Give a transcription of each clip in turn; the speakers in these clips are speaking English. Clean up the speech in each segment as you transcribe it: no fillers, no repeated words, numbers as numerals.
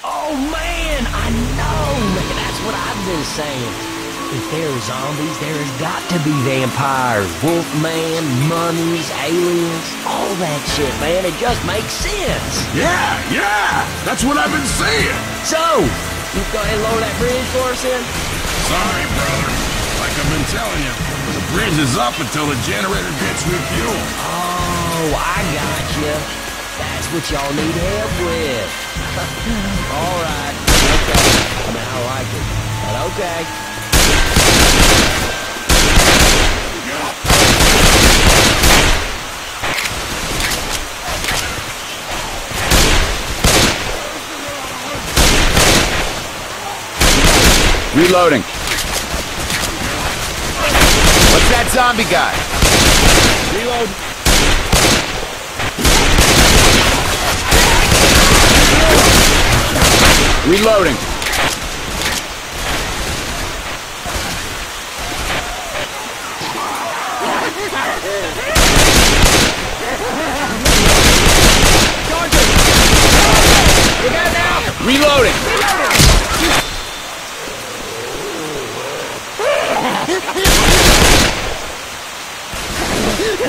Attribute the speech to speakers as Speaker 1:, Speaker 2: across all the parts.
Speaker 1: Oh man, I know, man. That's what I've been saying. If there are zombies, there has got to be vampires, wolfman, mummies, aliens, all that shit, man. It just makes sense.
Speaker 2: Yeah, that's what I've been saying.
Speaker 1: So, you go ahead and lower that bridge for us then?
Speaker 2: Sorry, brother. Like I've been telling you, the bridge is up until the generator gets new fuel.
Speaker 1: Oh, I got you. That's what y'all need help with. All right. Okay. I mean, I like it. But okay.
Speaker 3: Reloading. What's that zombie guy?
Speaker 1: Reload.
Speaker 3: Reloading. Reloading.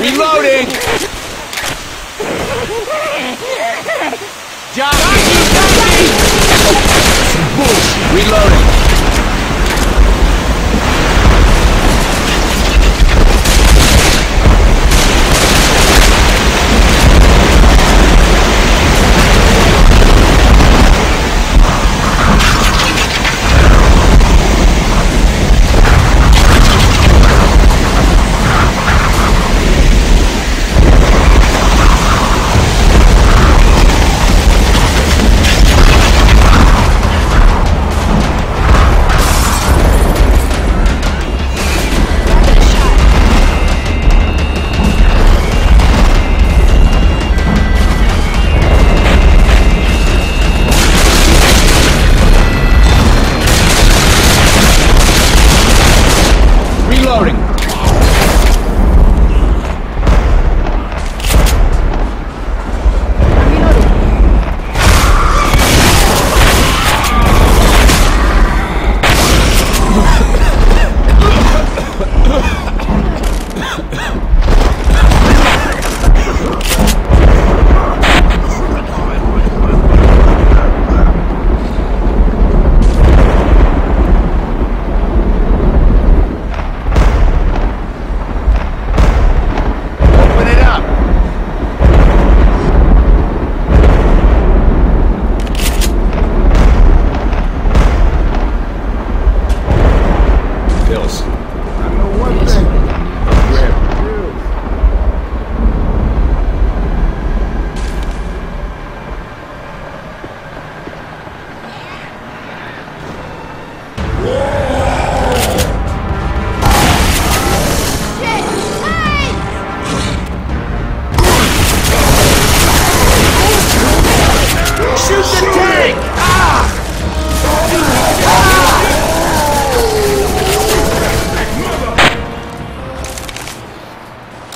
Speaker 3: Reloading. Reloading.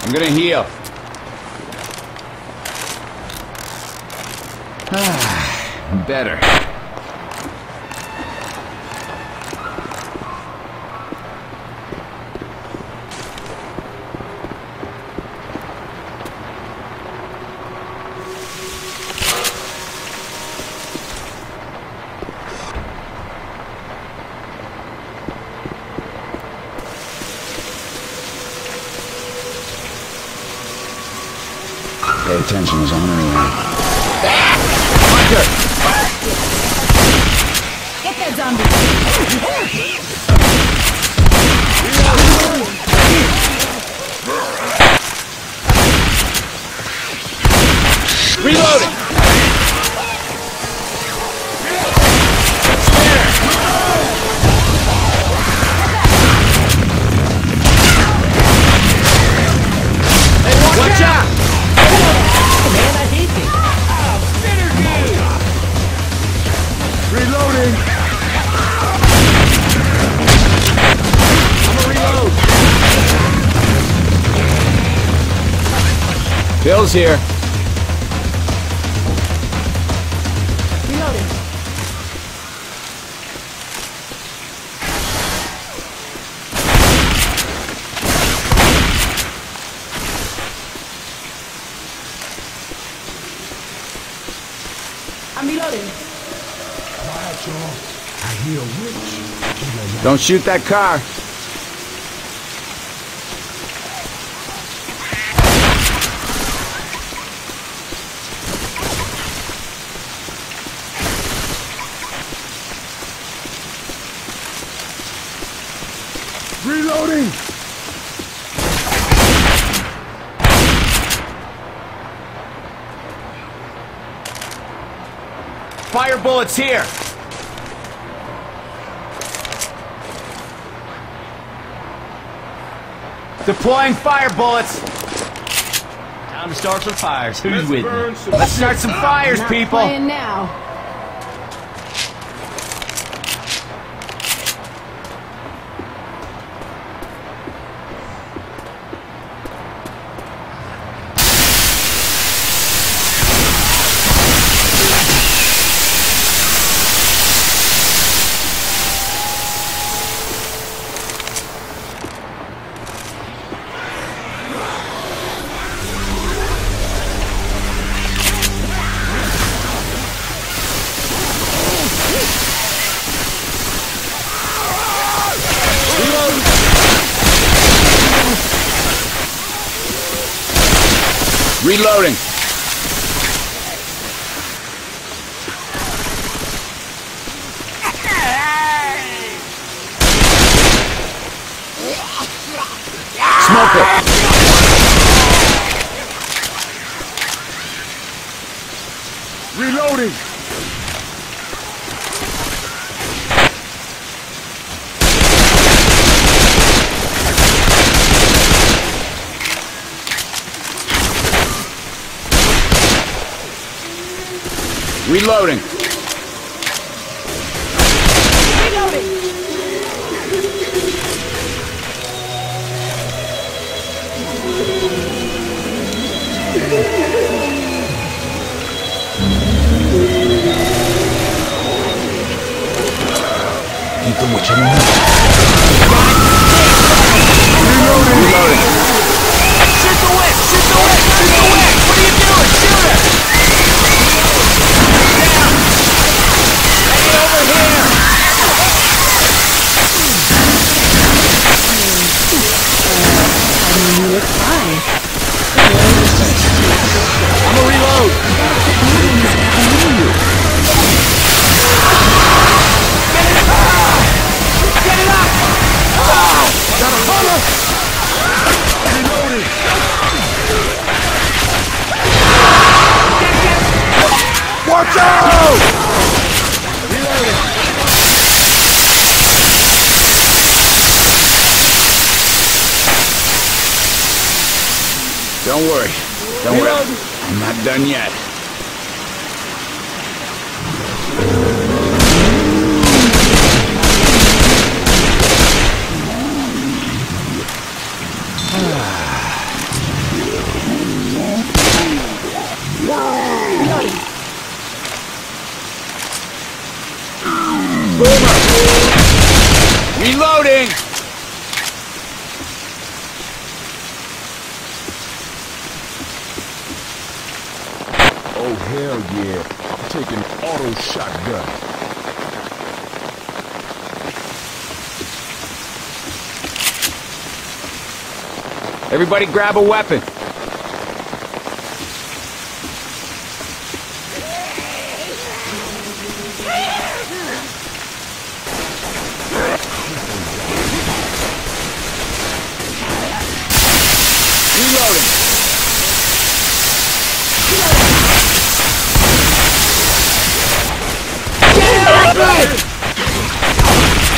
Speaker 3: I'm gonna heal. Better. Pay attention, there's on anyway. Hunter!
Speaker 4: Get that zombie!
Speaker 3: Reloading! Watch out!
Speaker 1: Man, I hate it.
Speaker 2: Reloading!
Speaker 1: I'm gonna reload.
Speaker 3: Bill's here.
Speaker 4: Reloading. I'm reloading.
Speaker 2: Quiet, y'all. I hear a witch.
Speaker 3: Don't shoot that car.
Speaker 2: Reloading!
Speaker 3: Fire bullets here! Deploying fire bullets!
Speaker 1: Time to start some fires. Who's with me?
Speaker 3: Let's start some fires,
Speaker 4: Not
Speaker 3: people!
Speaker 4: playing now.
Speaker 3: Reloading! Smoke it!
Speaker 2: Reloading!
Speaker 3: Reloading!
Speaker 1: You can watch him.
Speaker 3: Reloading!
Speaker 1: Shoot the whip! Shoot the whip! Shoot the whip! What are you doing? Shoot her! Down! Take it over here!
Speaker 4: It's fine.
Speaker 3: I'm gonna reload!
Speaker 1: Get it up!
Speaker 2: Got a hunter! Reloading! Watch out! Reloading!
Speaker 3: Don't worry. Don't worry. I'm not done yet. Reloading!
Speaker 2: Oh, hell yeah. I'm taking auto shotgun.
Speaker 3: Everybody grab a weapon. Reloading.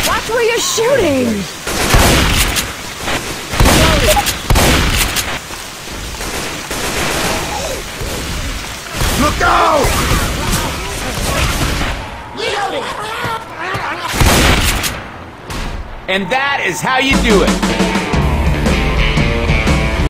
Speaker 4: Watch where you're shooting!
Speaker 2: Look out!
Speaker 3: And that is how you do it.